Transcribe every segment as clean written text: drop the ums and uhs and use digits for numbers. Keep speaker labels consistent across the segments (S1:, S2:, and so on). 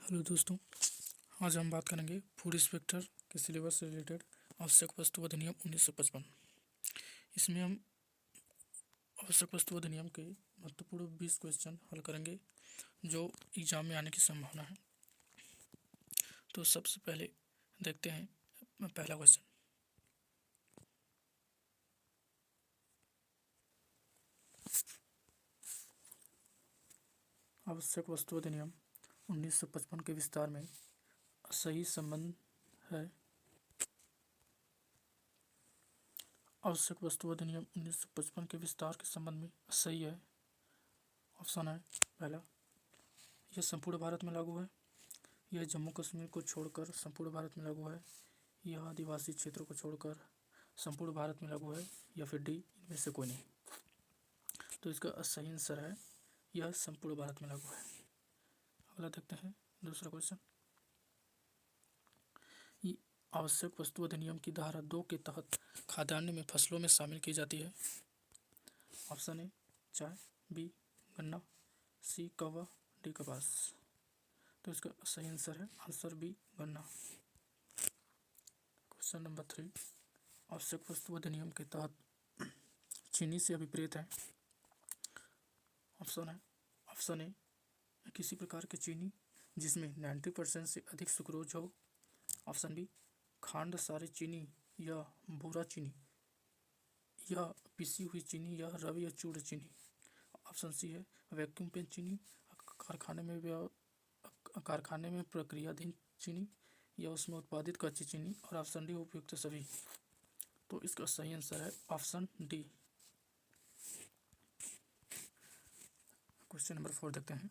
S1: Hello दोस्तों, आज हम बात करेंगे फूड इंस्पेक्टर के सिलेबस से रिलेटेड आवश्यक वस्तु अधिनियम 1955। इसमें हम आवश्यक वस्तु अधिनियम के महत्वपूर्ण 20 क्वेश्चन हल करेंगे जो एग्जाम में आने की संभावना है। तो सबसे पहले देखते हैं पहला क्वेश्चन। आवश्यक वस्तु अधिनियम 1955 के विस्तार में सही संबंध है। आवश्यक वस्तु अधिनियम 1955 के विस्तार के संबंध में सही है। ऑप्शन है पहला, यह संपूर्ण भारत में लागू है। यह जम्मू कश्मीर को छोड़कर संपूर्ण भारत में लागू है। यह आदिवासी क्षेत्रों को छोड़कर संपूर्ण भारत में लागू है। या फिर डी, इनमें से कोई नहीं। तो इसका सही आंसर है यह संपूर्ण भारत में लागू है। अगला देखते हैं दूसरा क्वेश्चन। आवश्यक वस्तु अधिनियम की धारा 2 के तहत खाद्यान्न में फसलों में शामिल की जाती है। ऑप्शन ए चाय, बी गन्ना, सी कौवा, डी कपास। तो इसका सही आंसर है आंसर बी गन्ना। क्वेश्चन नंबर 3, आवश्यक वस्तु अधिनियम के तहत चीनी से अभिप्रेत है। ऑप्शन ए किसी प्रकार की चीनी जिसमें 90% से अधिक सुक्रोज हो। ऑप्शन बी खांड सारी चीनी या बूरा चीनी या पिसी हुई चीनी या रवि या चूड़ चीनी। ऑप्शन सी है वैक्यूम पेन चीनी, कारखाने में प्रक्रियाधीन चीनी या उसमें उत्पादित कच्ची चीनी। और ऑप्शन डी उपयुक्त सभी। तो इसका सही आंसर है ऑप्शन डी। क्वेश्चन नंबर 4 देखते हैं।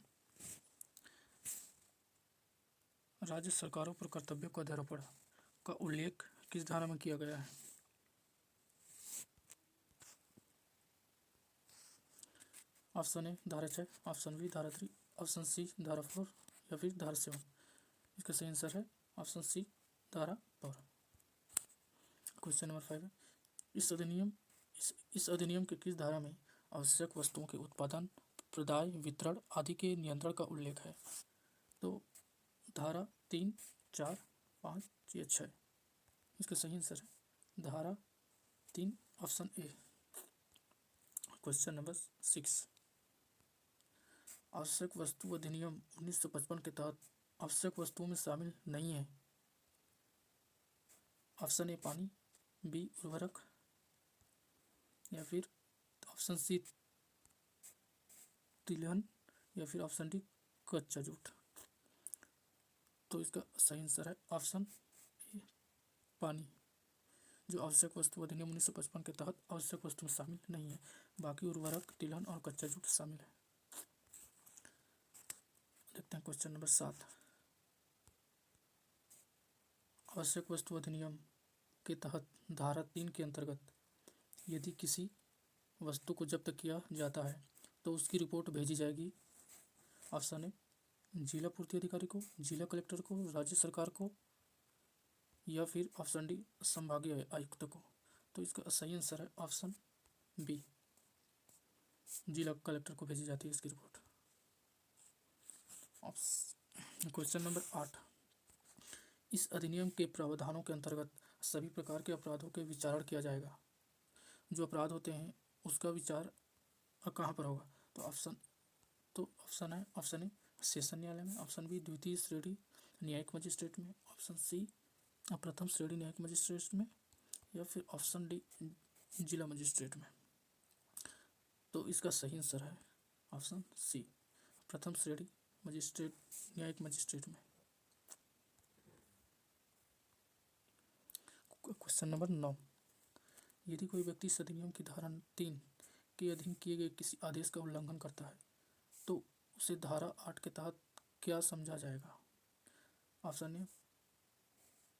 S1: राज्य सरकारों पर कर्तव्यों का आधारोपण का उल्लेख किस धारा में किया गया है। ऑप्शन ए धारा 6, ऑप्शन बी धारा 3, ऑप्शन सी धारा 4 या फिर धारा 7। इसका सही आंसर है ऑप्शन सी धारा 4। क्वेश्चन नंबर 5 है, इस अधिनियम के किस धारा में आवश्यक वस्तुओं के उत्पादन, प्रदाय, वितरण आदि के नियंत्रण का उल्लेख है। तो धारा 3, 4, 5 या 6। इसका सही आंसर है धारा 3 ऑप्शन ए। क्वेश्चन नंबर 6, आवश्यक वस्तु अधिनियम 1955 के तहत आवश्यक वस्तुओं में शामिल नहीं है। ऑप्शन ए पानी, बी उर्वरक या फिर ऑप्शन सी तिलहन या फिर ऑप्शन डी कच्चा जूट। तो इसका सही आंसर है ऑप्शन ए पानी, जो आवश्यक वस्तु अधिनियम 1955 के तहत आवश्यक वस्तु में शामिल नहीं है। बाकी उर्वरक, तिलहन और कच्चा जूट शामिल है। देखते हैं क्वेश्चन नंबर 7, आवश्यक वस्तु अधिनियम के तहत धारा 3 के अंतर्गत यदि किसी वस्तु को जब्त किया जाता है तो उसकी रिपोर्ट भेजी जाएगी। ऑप्शन ए जिला पूर्ति अधिकारी को, जिला कलेक्टर को, राज्य सरकार को या फिर ऑप्शन डी संभागीय आयुक्त को। तो इसका सही आंसर है ऑप्शन बी, जिला कलेक्टर को भेजी जाती है इसकी रिपोर्ट। क्वेश्चन नंबर 8, इस अधिनियम के प्रावधानों के अंतर्गत सभी प्रकार के अपराधों के विचारण किया जाएगा। जो अपराध होते हैं उसका विचार कहाँ पर होगा। तो ऑप्शन है ऑप्शन ए सेशन न्यायालय में, ऑप्शन बी द्वितीय श्रेणी न्यायिक मजिस्ट्रेट में, ऑप्शन सी प्रथम श्रेणी न्यायिक मजिस्ट्रेट में या फिर ऑप्शन डी जिला मजिस्ट्रेट में। तो इसका सही आंसर है ऑप्शन सी प्रथम श्रेणी मजिस्ट्रेट न्यायिक मजिस्ट्रेट में। क्वेश्चन नंबर 9, यदि कोई व्यक्ति इस अधिनियम की धारा 3 के अधीन किए गए किसी आदेश का उल्लंघन करता है तो उसे धारा 8 के तहत क्या समझा जाएगा। ऑप्शन ए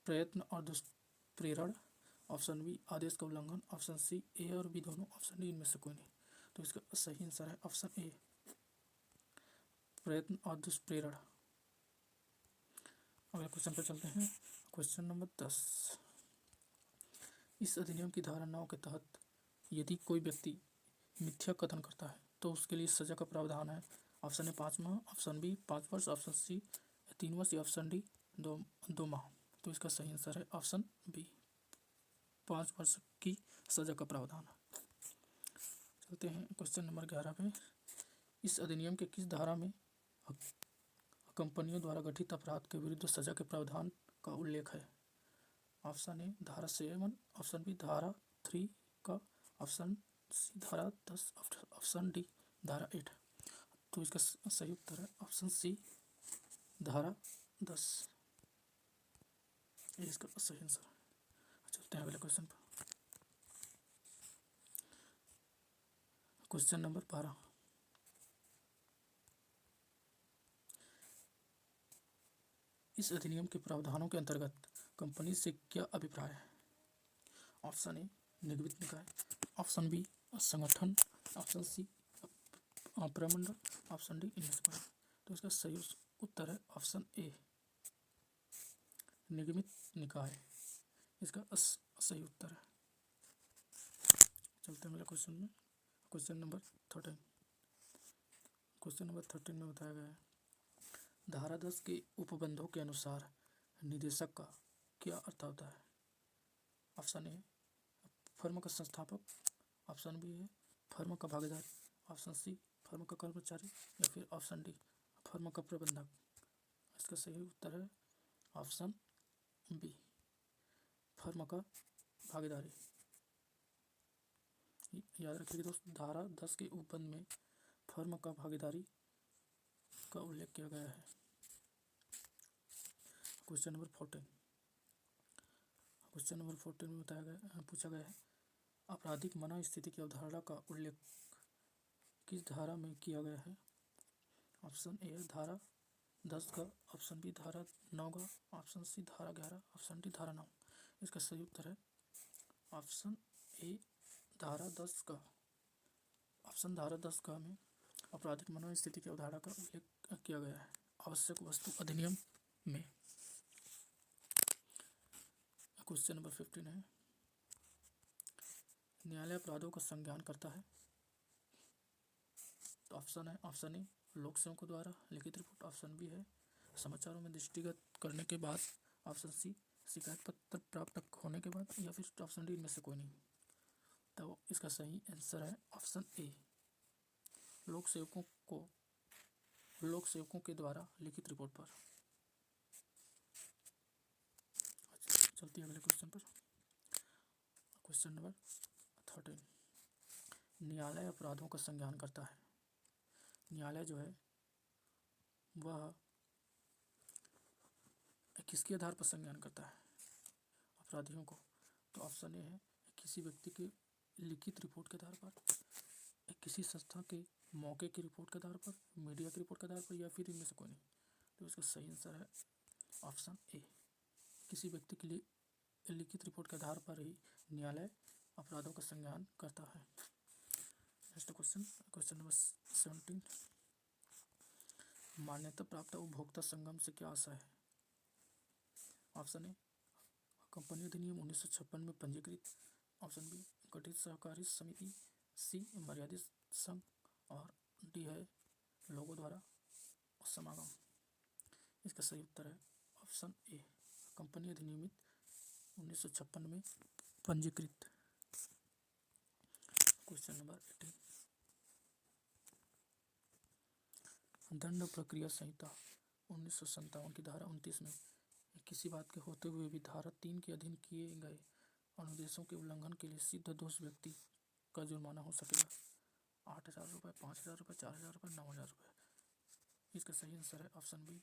S1: प्रयत्न और दुष्प्रेरण, ऑप्शन बी आदेश का उल्लंघन, ऑप्शन सी ए और बी दोनों, ऑप्शन डी इनमें से कोई नहीं। तो इसका सही आंसर है ऑप्शन ए प्रयत्न और दुष्प्रेरण। अगले क्वेश्चन पर चलते हैं। क्वेश्चन नंबर 10, इस अधिनियम की धारा 9 के तहत यदि कोई व्यक्ति मिथ्या कथन करता है तो उसके लिए सजा का प्रावधान है। ऑप्शन ए 5 माह, ऑप्शन बी 5 वर्ष, ऑप्शन सी 3 वर्ष या ऑप्शन डी 2 माह। तो इसका सही आंसर है ऑप्शन बी, 5 वर्ष की सजा का प्रावधान। चलते हैं क्वेश्चन नंबर 11 पे। इस अधिनियम के किस धारा में कंपनियों द्वारा गठित अपराध के विरुद्ध सजा के प्रावधान का उल्लेख है? ऑप्शन ए धारा 7, ऑप्शन बी धारा 3 का, ऑप्शन सी धारा 10, ऑप्शन डी धारा 8। तो इसका सही उत्तर है ऑप्शन सी धारा 10, ये इसका सही आंसर है। चलते हैं अगले क्वेश्चन पर। Question number 12। इस अधिनियम के प्रावधानों के अंतर्गत कंपनी से क्या अभिप्राय है? ऑप्शन ए निगमित निकाय, ऑप्शन बी संगठन, ऑप्शन सी प्रमंडल, ऑप्शन डी इनमें से कोई। तो इसका सही उत्तर है ऑप्शन ए निगमित निकाय, इसका सही उत्तर है। चलते हैं अगले क्वेश्चन में। Question number 13। क्वेश्चन नंबर 13 में बताया गया है धारा 10 के उपबंधों के अनुसार निदेशक का क्या अर्थ होता है? ऑप्शन ए फर्म का संस्थापक, ऑप्शन बी है फर्म का भागीदार, ऑप्शन सी फर्म का कर्मचारी, या फिर ऑप्शन डी फर्म का प्रबंधक। इसका सही उत्तर है ऑप्शन बी फर्म का भागीदारी। याद रखिए दोस्तों, धारा 10 के उपबंध में फर्म का भागीदारी का उल्लेख किया गया है। Question number 14। क्वेश्चन नंबर 14 में पूछा गया है आपराधिक मना स्थिति की अवधारणा का उल्लेख किस धारा में किया गया है? ऑप्शन ए धारा 10 का, ऑप्शन बी धारा 9 का, ऑप्शन सी धारा 11, ऑप्शन डी धारा 9। इसका सही उत्तर है ऑप्शन ए धारा 10 का। ऑप्शन धारा 10 का में आपराधिक मना स्थिति की अवधारणा का उल्लेख किया गया है आवश्यक वस्तु अधिनियम में। क्वेश्चन नंबर 15 है न्यायालय अपराधों का संज्ञान करता है। तो ऑप्शन है ऑप्शन ए लोक सेवकों द्वारा लिखित रिपोर्ट, ऑप्शन बी है समाचारों में दृष्टिगत करने के बाद, ऑप्शन सी शिकायत पत्र प्राप्त होने के बाद, या फिर ऑप्शन डी इनमें से कोई नहीं। तो इसका सही आंसर है ऑप्शन ए लोक सेवकों के द्वारा लिखित रिपोर्ट पर। चलते हैं अगले क्वेश्चन पर। क्वेश्चन नंबर 13 न्यायालय अपराधों का संज्ञान करता है। न्यायालय जो है वह किसके आधार पर संज्ञान करता है अपराधियों को? तो ऑप्शन ए है किसी व्यक्ति की लिखित रिपोर्ट के आधार पर, किसी संस्था के मौके की रिपोर्ट के आधार पर, मीडिया की रिपोर्ट के आधार पर, या फिर इनमें से कोई नहीं। तो इसका सही आंसर है ऑप्शन ए किसी व्यक्ति के लिए लिखित रिपोर्ट के आधार पर ही न्यायालय अपराधों का संज्ञान करता है। नेक्स्ट क्वेश्चन, क्वेश्चन नंबर 17 मान्यता प्राप्त उपभोक्ता संगम से क्या आशय है? ऑप्शन ए कंपनी अधिनियम 1956 में पंजीकृत, ऑप्शन बी गठित सहकारी समिति, सी मर्यादित संघ, और डी है लोगों द्वारा समागम। इसका सही उत्तर है ऑप्शन ए कंपनी अधिनियमित 1956 में पंजीकृत। क्वेश्चन नंबर 18 दंड प्रक्रिया संहिता 1957 की धारा 29 में किसी बात के होते हुए भी धारा 3 के अधीन किए गए अनुदेशों के उल्लंघन के लिए सिद्ध दोष व्यक्ति का जुर्माना हो सकेगा 8,000 रुपये, 5,000 रुपये, 4,000 रुपये, 9,000 रुपये। इसका सही आंसर है ऑप्शन बी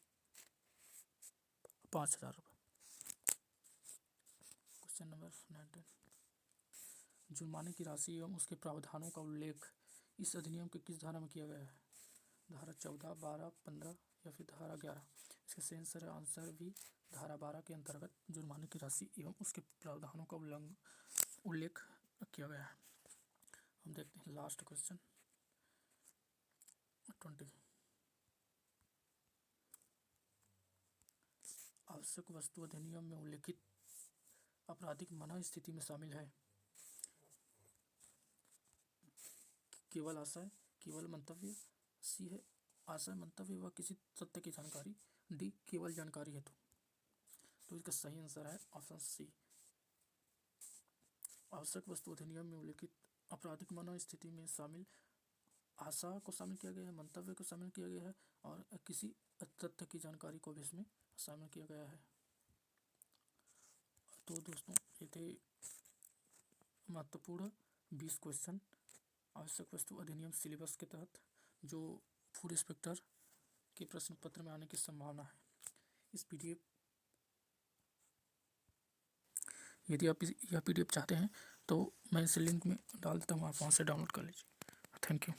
S1: 5,000 रुपये। क्वेश्चन नंबर 19 जुर्माने की राशि एवं उसके प्रावधानों का उल्लेख इस अधिनियम के किस धारा में किया गया है? धारा 14, 12, 15 या फिर धारा 11। इसका सही आंसर है आंसर भी धारा 12 के अंतर्गत जुर्माने की राशि एवं उसके प्रावधानों का उल्लेख किया गया है। हम देखते हैं लास्ट क्वेश्चन 20 आवश्यक वस्तु अधिनियम में उल्लेखित आपराधिक मना स्थिति में शामिल है केवल आशय, केवल मंतव्य, सी है आशय मंतव्य व किसी तथ्य की जानकारी, डी केवल जानकारी हेतु। तो इसका सही आंसर है ऑप्शन सी। आवश्यक वस्तु अधिनियम में उल्लिखित आपराधिक मनोस्थिति में शामिल आशा को शामिल किया गया है, मंतव्य को शामिल किया गया है और किसी तथ्य की जानकारी को भी इसमें शामिल किया गया है। तो दोस्तों ये थे महत्वपूर्ण 20 क्वेश्चन आवश्यक वस्तु अधिनियम सिलेबस के तहत जो फूड इंस्पेक्टर के प्रश्न पत्र में आने की संभावना है। इस पीडीएफ यदि आप यह पीडीएफ चाहते हैं तो मैं इसे लिंक में डाल देता हूँ, आप वहाँ से डाउनलोड कर लीजिए। Thank you.